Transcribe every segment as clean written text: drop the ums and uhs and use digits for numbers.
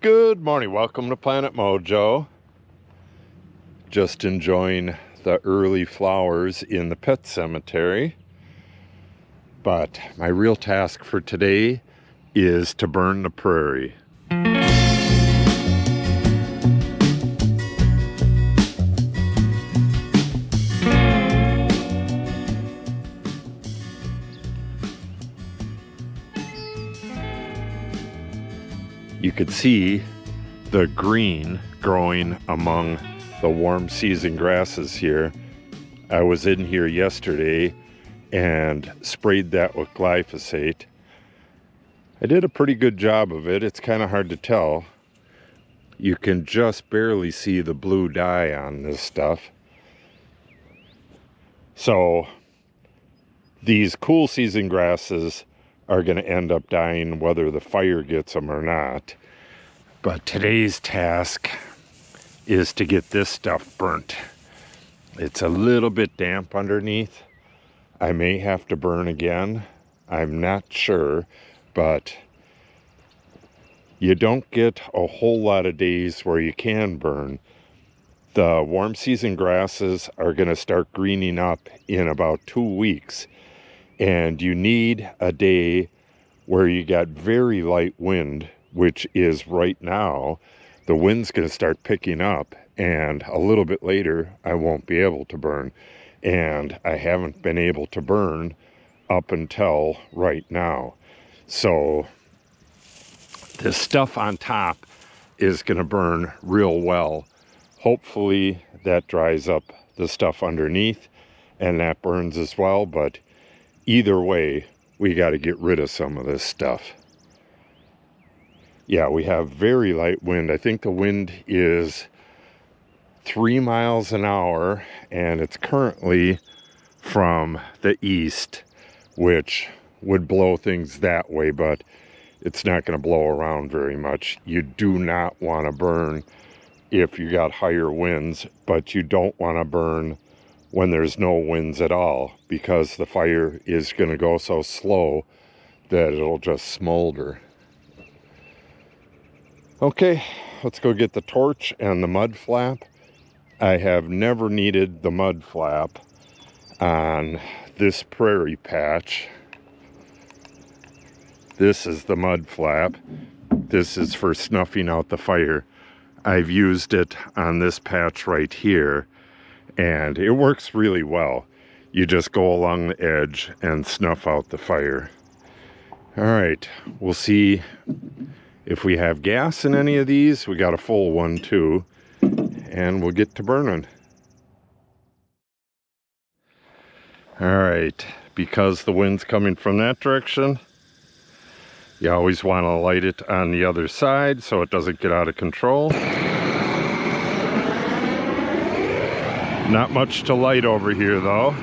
Good morning, welcome to Planet Mojo. Just enjoying the early flowers in the pet cemetery. But my real task for today is to burn the prairie. You could see the green growing among the warm season grasses here. I was in here yesterday and sprayed that with glyphosate. I did a pretty good job of it. It's kind of hard to tell. You can just barely see the blue dye on this stuff. So these cool season grasses are going to end up dying whether the fire gets them or not. But today's task is to get this stuff burnt. It's a little bit damp underneath. I may have to burn again. I'm not sure, but you don't get a whole lot of days where you can burn. The warm season grasses are going to start greening up in about 2 weeks. And you need a day where you got very light wind, which is right now. The wind's going to start picking up, and a little bit later I won't be able to burn. And I haven't been able to burn up until right now. So this stuff on top is going to burn real well. Hopefully that dries up the stuff underneath and that burns as well, but either way, we got to get rid of some of this stuff. Yeah, we have very light wind. I think the wind is 3 miles an hour, and it's currently from the east, which would blow things that way, but it's not going to blow around very much. You do not want to burn if you got higher winds, but you don't want to burn when there's no winds at all, because the fire is going to go so slow that it'll just smolder. Okay, let's go get the torch and the mud flap. I have never needed the mud flap on this prairie patch. This is the mud flap. This is for snuffing out the fire. I've used it on this patch right here, and it works really well. You just go along the edge and snuff out the fire. All right, we'll see if we have gas in any of these. We got a full one too, and we'll get to burning. All right, because the wind's coming from that direction, you always want to light it on the other side so it doesn't get out of control. Not much to light over here though.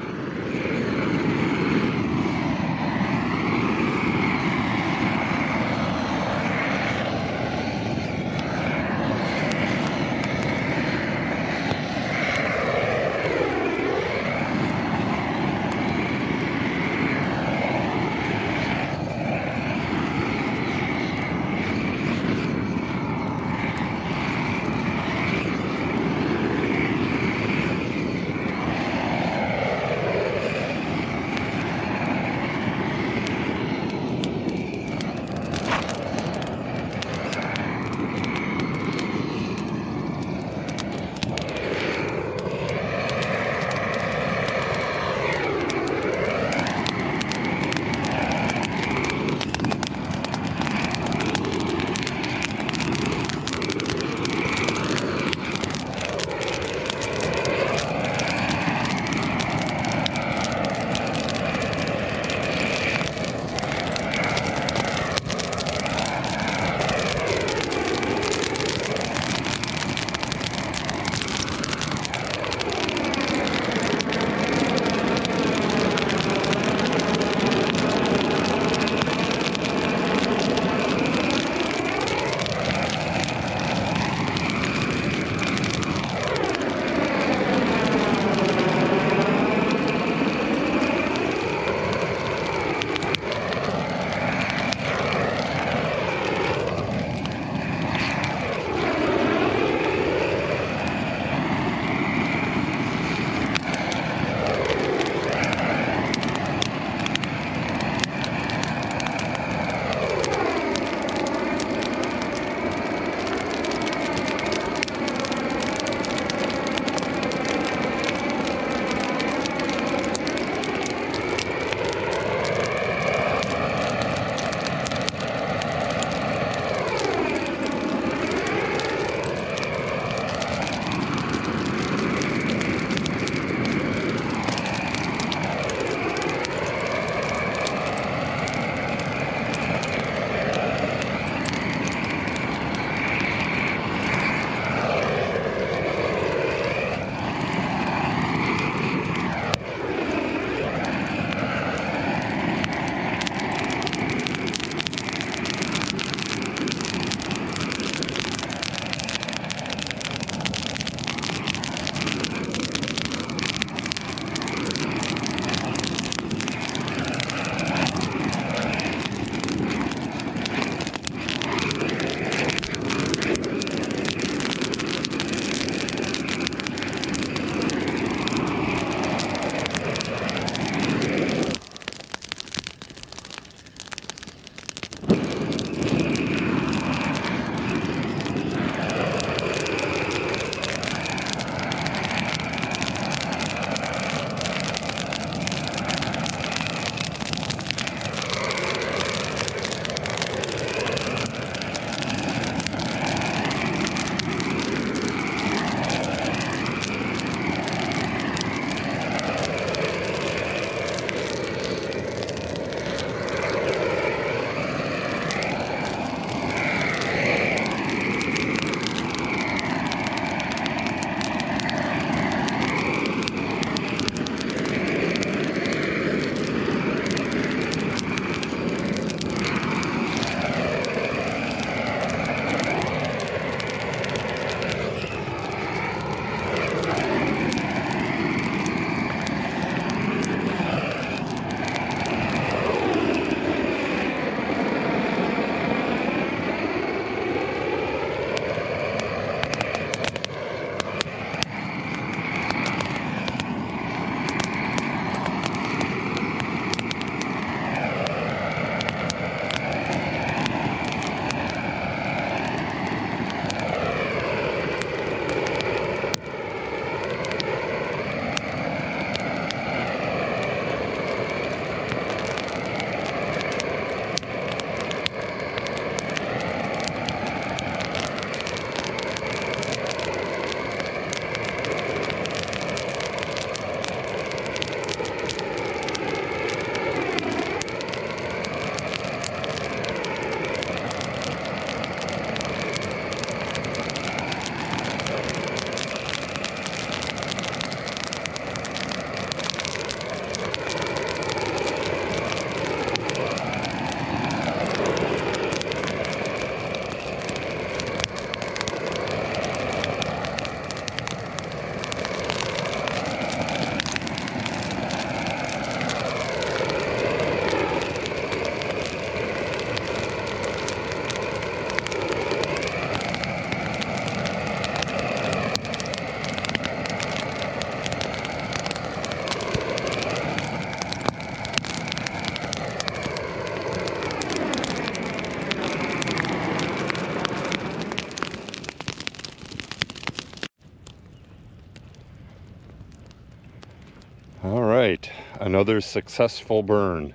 right, another successful burn.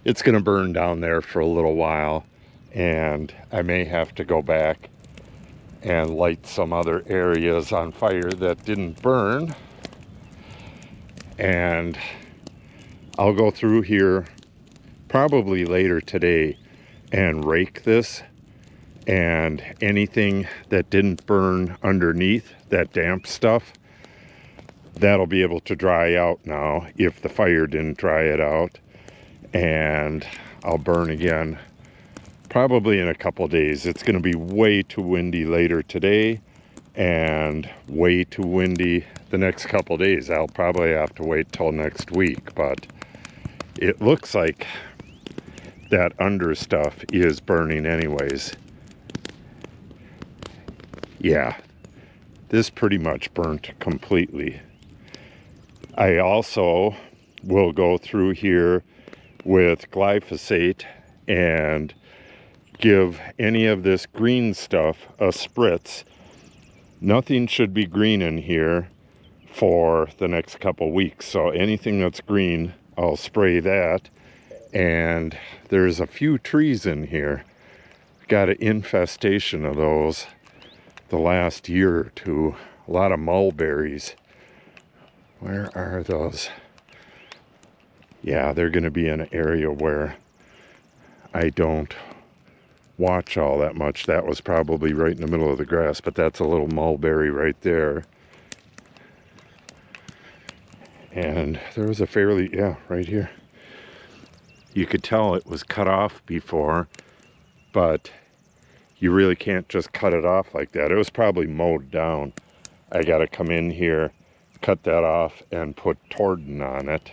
It's going to burn down there for a little while, and I may have to go back and light some other areas on fire that didn't burn. And I'll go through here probably later today and rake this, and anything that didn't burn underneath, that damp stuff, that'll be able to dry out now if the fire didn't dry it out. And I'll burn again probably in a couple days. It's going to be way too windy later today and way too windy the next couple days. I'll probably have to wait till next week, but it looks like that under stuff is burning anyways. Yeah, this pretty much burnt completely. I also will go through here with glyphosate and give any of this green stuff a spritz. Nothing should be green in here for the next couple weeks, so anything that's green, I'll spray that. And there's a few trees in here. Got an infestation of those the last year or two. A lot of mulberries. Where are those? Yeah, they're going to be in an area where I don't watch all that much. That was probably right in the middle of the grass, but that's a little mulberry right there. And there was a fairly, yeah, right here. You could tell it was cut off before, but you really can't just cut it off like that. It was probably mowed down. I got to come in here, cut that off, and put Torden on it.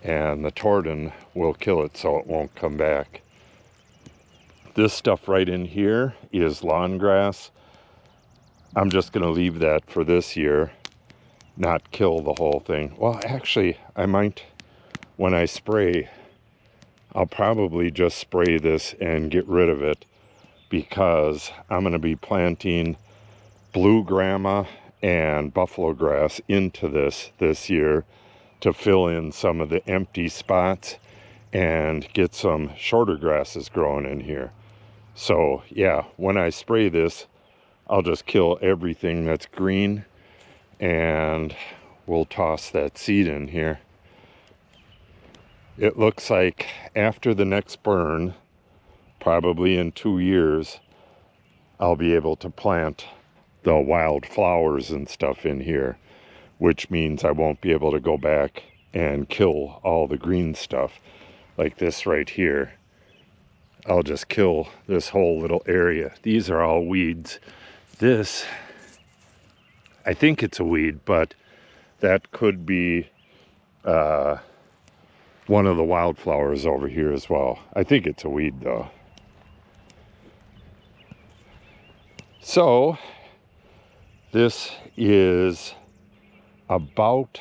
And the Torden will kill it so it won't come back. This stuff right in here is lawn grass. I'm just going to leave that for this year, not kill the whole thing. Well, actually, I might, when I spray, I'll probably just spray this and get rid of it, because I'm going to be planting blue grama and buffalo grass into this year to fill in some of the empty spots and get some shorter grasses growing in here. So yeah, when I spray this, I'll just kill everything that's green, and we'll toss that seed in here. It looks like after the next burn, probably in 2 years, I'll be able to plant the wild flowers and stuff in here, which means I won't be able to go back and kill all the green stuff like this right here. I'll just kill this whole little area. These are all weeds. This, I think it's a weed, but that could be one of the wildflowers over here as well. I think it's a weed though. So this is about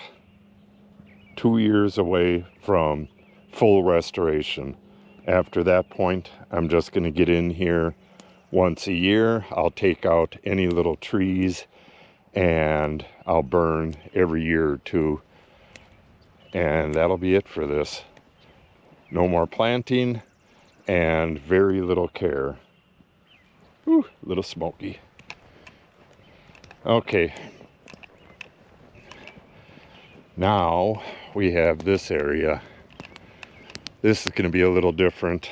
2 years away from full restoration. After that point, I'm just going to get in here once a year. I'll take out any little trees and I'll burn every year or two. And that'll be it for this. No more planting and very little care. Whew, a little smoky. Okay. Now we have this area. This is going to be a little different.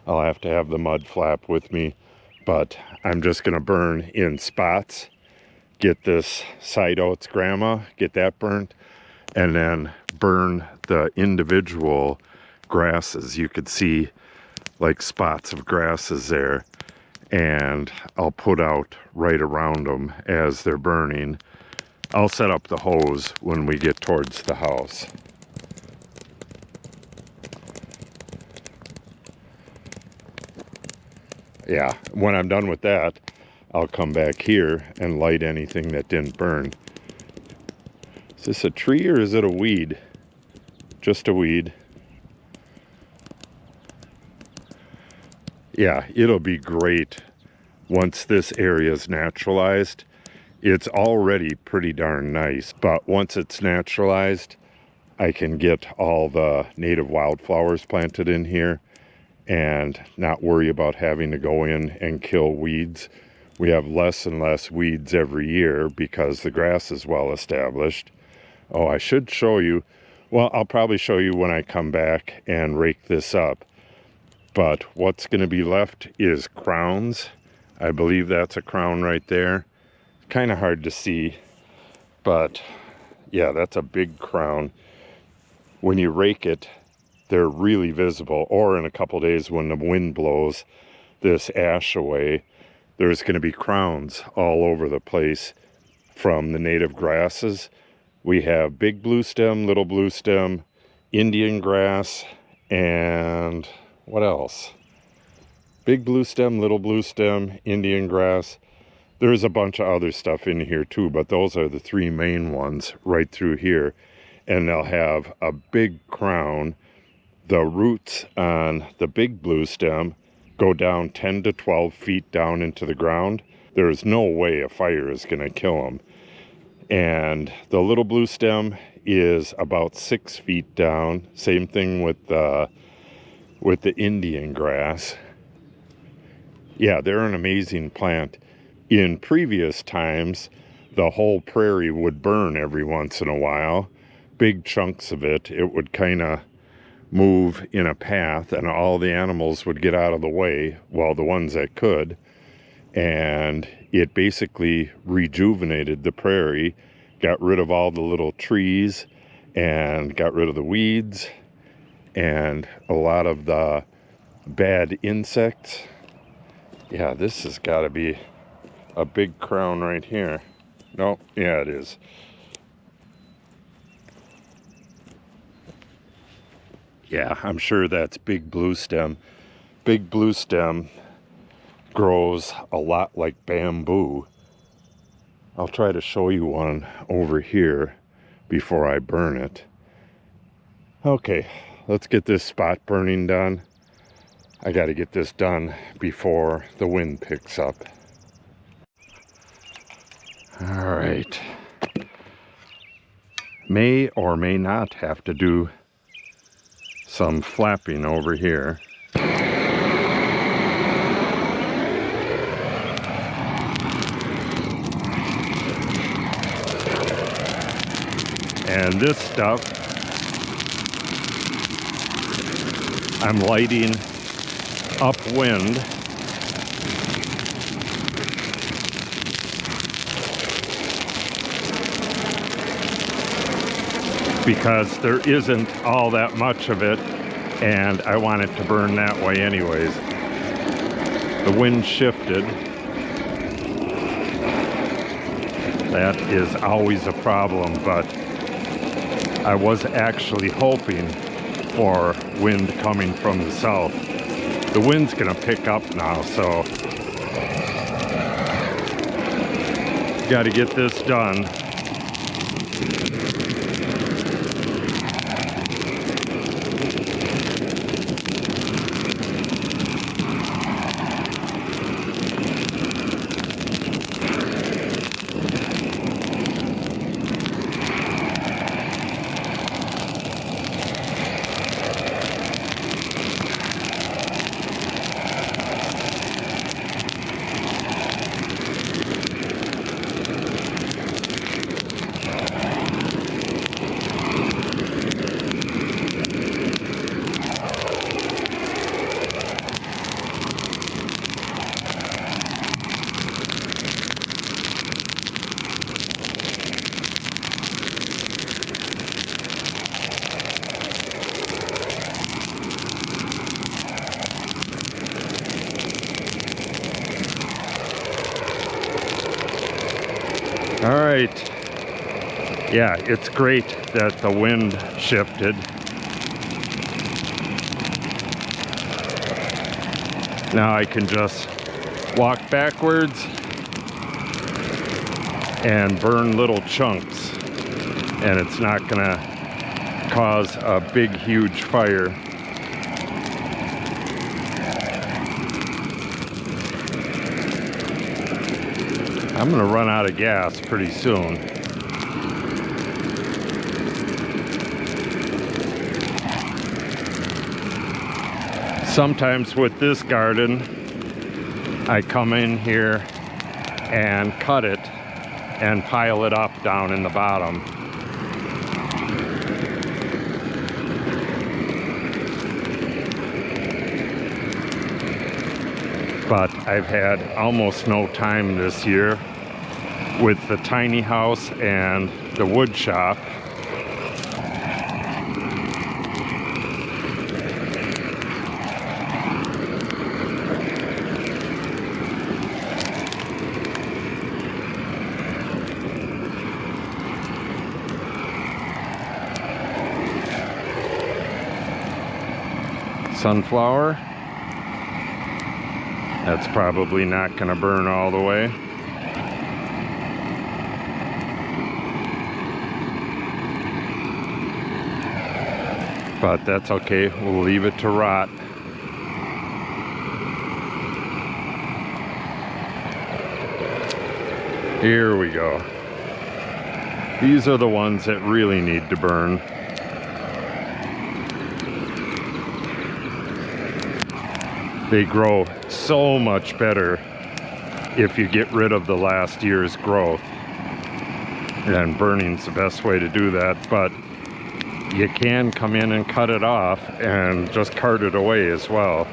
I'll have to have the mud flap with me, but I'm just going to burn in spots. Get this side oats grama, get that burnt, and then burn the individual grasses. You could see like spots of grasses there, and I'll put out right around them as they're burning. I'll set up the hose when we get towards the house. Yeah, when I'm done with that, I'll come back here and light anything that didn't burn. Is this a tree or is it a weed? Just a weed. Yeah, it'll be great once this area is naturalized. It's already pretty darn nice, but once it's naturalized, I can get all the native wildflowers planted in here and not worry about having to go in and kill weeds. We have less and less weeds every year because the grass is well established. Oh, I should show you. Well, I'll probably show you when I come back and rake this up. But what's going to be left is crowns. I believe that's a crown right there. Kind of hard to see, but yeah, that's a big crown. When you rake it, they're really visible. Or in a couple days when the wind blows this ash away, there's going to be crowns all over the place from the native grasses. We have big blue stem, little blue stem, Indian grass, and what else? Big blue stem, little blue stem, Indian grass. There's a bunch of other stuff in here too, but those are the three main ones right through here. And they'll have a big crown. The roots on the big blue stem go down 10 to 12 feet down into the ground. There is no way a fire is going to kill them. And the little blue stem is about 6 feet down. Same thing with the Indian grass. Yeah, they're an amazing plant. In previous times, the whole prairie would burn every once in a while. Big chunks of it. It would kind of move in a path and all the animals would get out of the way, well, the ones that could. And it basically rejuvenated the prairie, got rid of all the little trees and got rid of the weeds and a lot of the bad insects. Yeah, this has got to be a big crown right here. No, yeah, it is. Yeah, I'm sure that's big blue stem. Big blue stem grows a lot like bamboo. I'll try to show you one over here before I burn it. Okay, let's get this spot burning done. I got to get this done before the wind picks up. All right. May or may not have to do some flapping over here. And this stuff I'm lighting upwind because there isn't all that much of it and I want it to burn that way anyways. The wind shifted. That is always a problem, but I was actually hoping for wind coming from the south. The wind's gonna pick up now, so got to get this done. All right. Yeah, it's great that the wind shifted. Now I can just walk backwards and burn little chunks, and it's not gonna cause a big, huge fire. I'm gonna run out of gas pretty soon. Sometimes with this garden, I come in here and cut it and pile it up down in the bottom. But I've had almost no time this year with the tiny house and the wood shop. Sunflower. That's probably not going to burn all the way. But that's okay, we'll leave it to rot. Here we go. These are the ones that really need to burn. They grow so much better if you get rid of the last year's growth. And burning's the best way to do that, but you can come in and cut it off and just cart it away as well.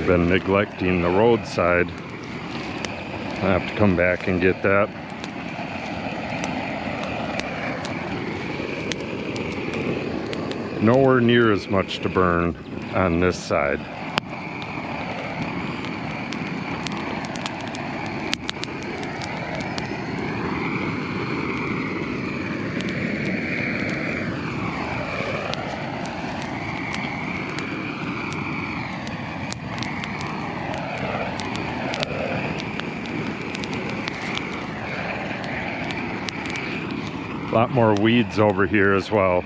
Been neglecting the roadside. I have to come back and get that. Nowhere near as much to burn on this side. A lot more weeds over here as well.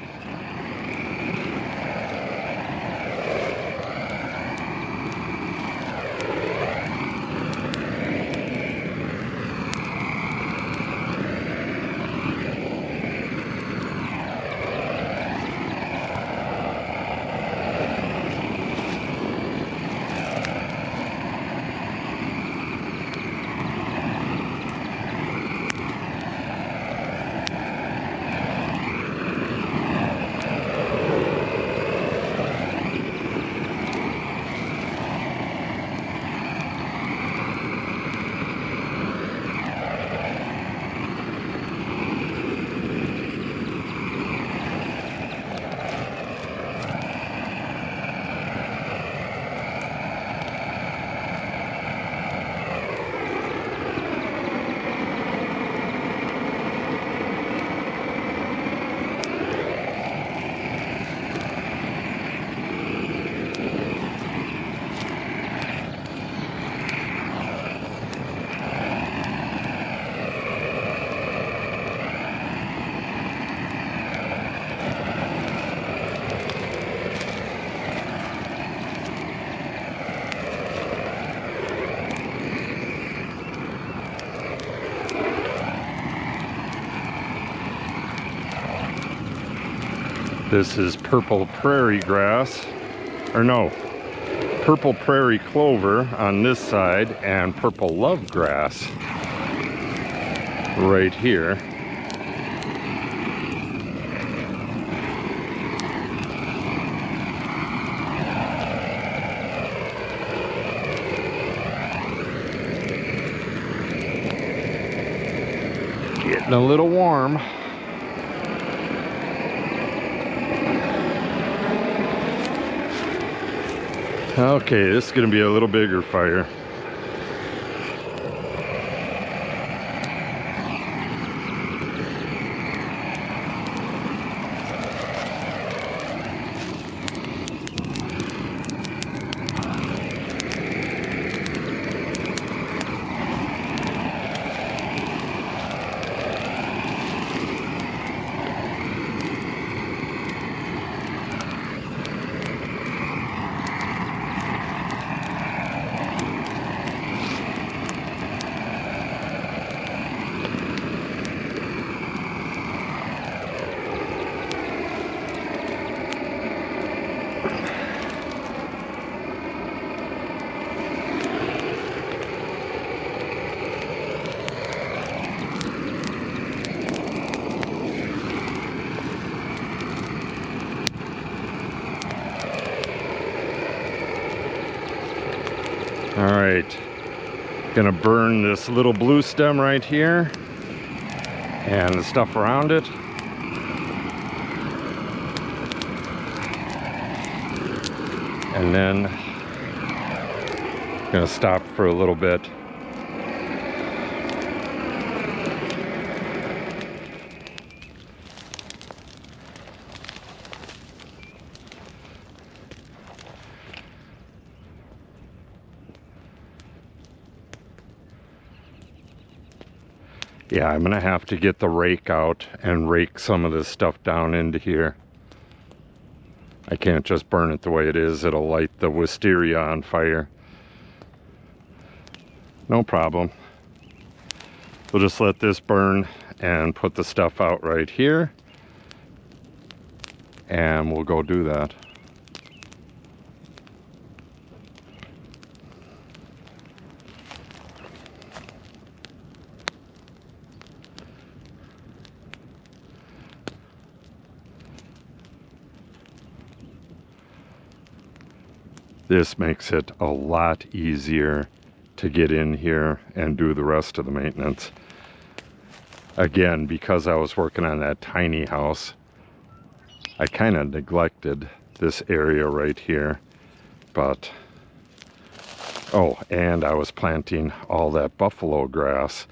This is purple prairie grass, or no, purple prairie clover on this side and purple love grass right here. Getting a little warm. Okay, this is going to be a little bigger fire. All right, gonna burn this little blue stem right here and the stuff around it. And then gonna stop for a little bit. Yeah, I'm gonna have to get the rake out and rake some of this stuff down into here. I can't just burn it the way it is. It'll light the wisteria on fire. No problem. We'll just let this burn and put the stuff out right here. And we'll go do that. This makes it a lot easier to get in here and do the rest of the maintenance. Again, because I was working on that tiny house, I kind of neglected this area right here. But, oh, and I was planting all that buffalo grass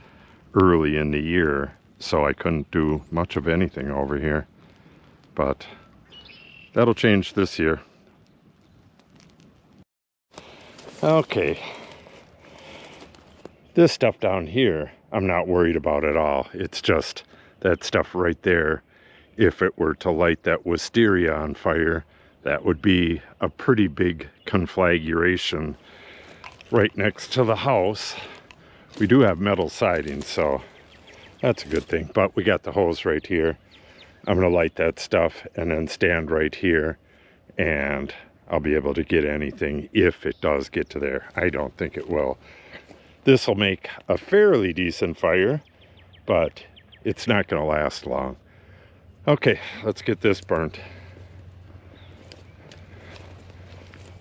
early in the year, so I couldn't do much of anything over here. But that'll change this year. Okay, this stuff down here, I'm not worried about at all. It's just that stuff right there. If it were to light that wisteria on fire, that would be a pretty big conflagration right next to the house. We do have metal siding, so that's a good thing. But we got the hose right here. I'm gonna light that stuff and then stand right here, and I'll be able to get anything if it does get to there. I don't think it will. This will make a fairly decent fire, but it's not going to last long. Okay, let's get this burnt.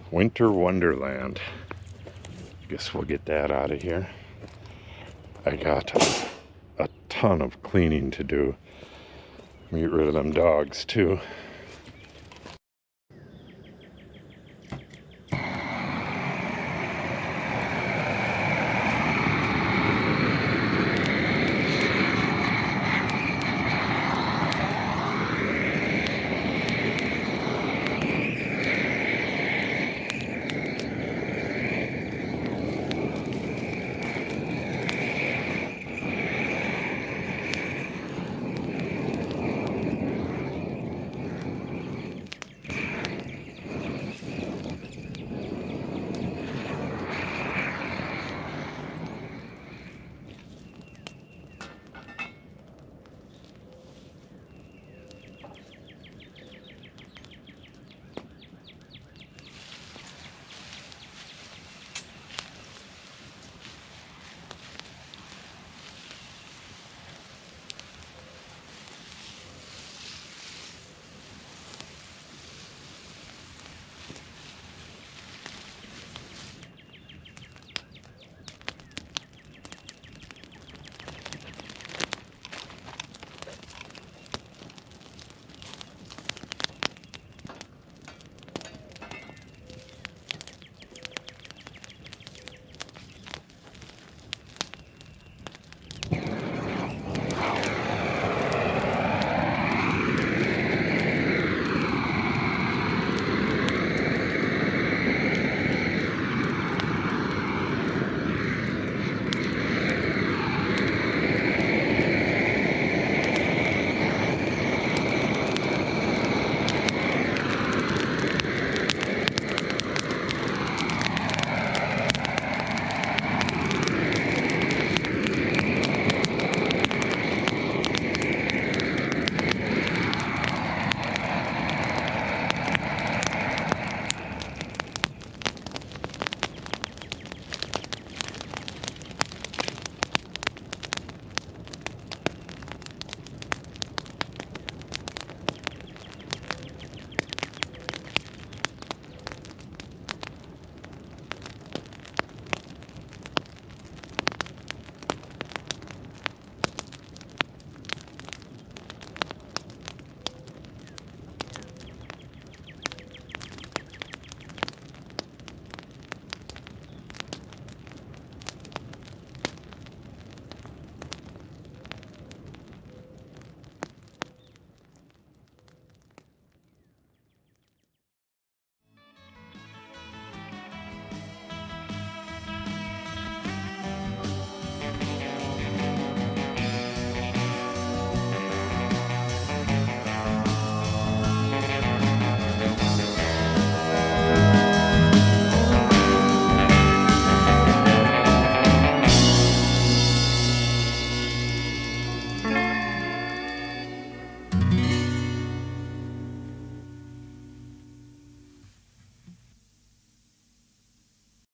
Winter Wonderland. I guess we'll get that out of here. I got a ton of cleaning to do. Get rid of them dogs too.